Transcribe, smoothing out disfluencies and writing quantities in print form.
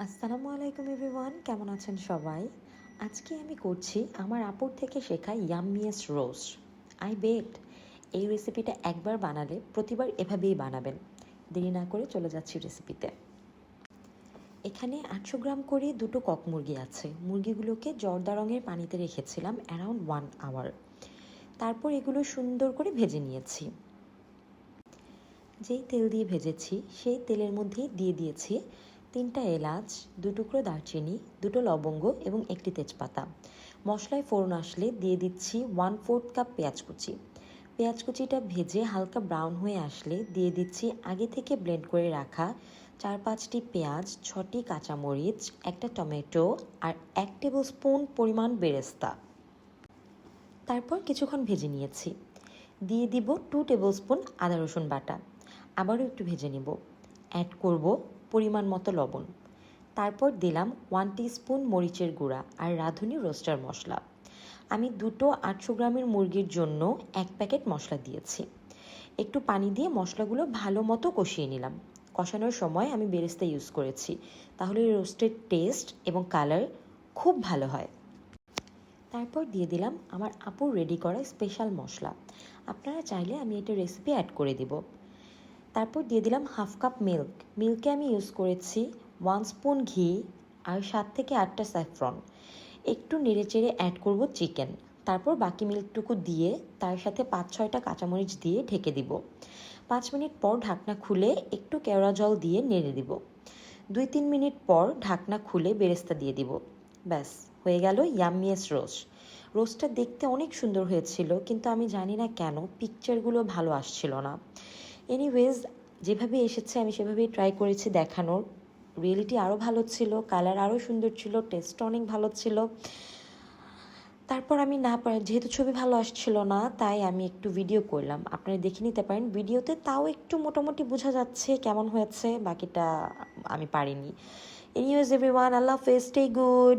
আসসালামু আলাইকুম এভরিওয়ান, কেমন আছেন সবাই? আজকে আমি করছি আমার আপুর থেকে শেখা ইয়াম্মিয়েস্ট রোস্ট। আই বেট এই রেসিপিটা একবার বানালে প্রতিবার এভাবেই বানাবেন। দেরি না করে চলে যাচ্ছি রেসিপিতে। এখানে 800 গ্রাম করে দুটো কক মুরগি আছে। মুরগিগুলোকে জর্দা রঙের পানিতে রেখেছিলাম অ্যারাউন্ড 1 আওয়ার। তারপর এগুলো সুন্দর করে ভেজে নিয়েছি। যেই তেল দিয়ে ভেজেছি সেই তেলের মধ্যেই দিয়ে দিয়েছি 3টা এলাচ, 2 টুকরো দারচিনি, 2টো লবঙ্গ এবং 1টি তেজপাতা। মশলায় ফোড়ন আসলে দিয়ে দিচ্ছি 1/4 কাপ পেঁয়াজ কুচি। পেঁয়াজ কুচিটা ভেজে হালকা ব্রাউন হয়ে আসলে দিয়ে দিচ্ছি আগে থেকে ব্লেন্ড করে রাখা 4-5টি পেঁয়াজ, 6টি কাঁচামরিচ, 1টা টমেটো আর 1 টেবিল স্পুন পরিমাণ বেরেস্তা। তারপর কিছুক্ষণ ভেজে নিয়েছি। দিয়ে দিব 2 টেবিল স্পুন আদা রসুন বাটা। আবারও একটু ভেজে নিব। অ্যাড করব পরিমাণ মতো লবণ। তারপর দিলাম 1 টিস্পুন মরিচের গুঁড়া আর রাঁধুনি রোস্টার মশলা। আমি দুটো 800 গ্রামের মুরগির জন্য 1 প্যাকেট মশলা দিয়েছি। একটু পানি দিয়ে মশলাগুলো ভালো মতো কষিয়ে নিলাম। কষানোর সময় আমি বেরেস্তা ইউজ করেছি, তাহলে রোস্টের টেস্ট এবং কালার খুব ভালো হয়। তারপর দিয়ে দিলাম আমার আপুর রেডি করা স্পেশাল মশলা। আপনারা চাইলে আমি এটা রেসিপি অ্যাড করে দিব। তারপর দিয়ে দিলাম 1/2 কাপ মিল্ক। মিল্কে আমি ইউজ করেছি 1 স্পুন ঘি আর 7 থেকে 8টা স্যাফরন। একটু নেড়েচেড়ে অ্যাড করব চিকেন। তারপর বাকি মিল্কটুকু দিয়ে তার সাথে 5-6টা কাঁচামরিচ দিয়ে ঢেকে দিব। 5 মিনিট পর ঢাকনা খুলে একটু কেওড়া জল দিয়ে নেড়ে দিব। 2-3 মিনিট পর ঢাকনা খুলে বেরেস্তা দিয়ে দিব। ব্যাস হয়ে গেল ইয়াম্মিয়েস্ট রোস্ট। রোস্টটা দেখতে অনেক সুন্দর হয়েছিল, কিন্তু আমি জানি না কেন পিকচারগুলো ভালো আসছিল না। এনিওয়েজ, যেভাবে এসেছে আমি সেভাবেই ট্রাই করেছি দেখানোর। রিয়েলিটি আরও ভালো ছিল, কালার আরও সুন্দর ছিল, টেস্ট অনেক ভালো ছিল। তারপর আমি না পারি, যেহেতু ছবি ভালো আসছিল না তাই আমি একটু ভিডিও করলাম। আপনারা দেখে নিতে পারেন ভিডিওতে, তাও একটু মোটামুটি বোঝা যাচ্ছে কেমন হয়েছে, বাকিটা আমি পারিনি। এনিওয়েজ এভরিওয়ান, আল্লাহ হাফেজ, স্টে গুড।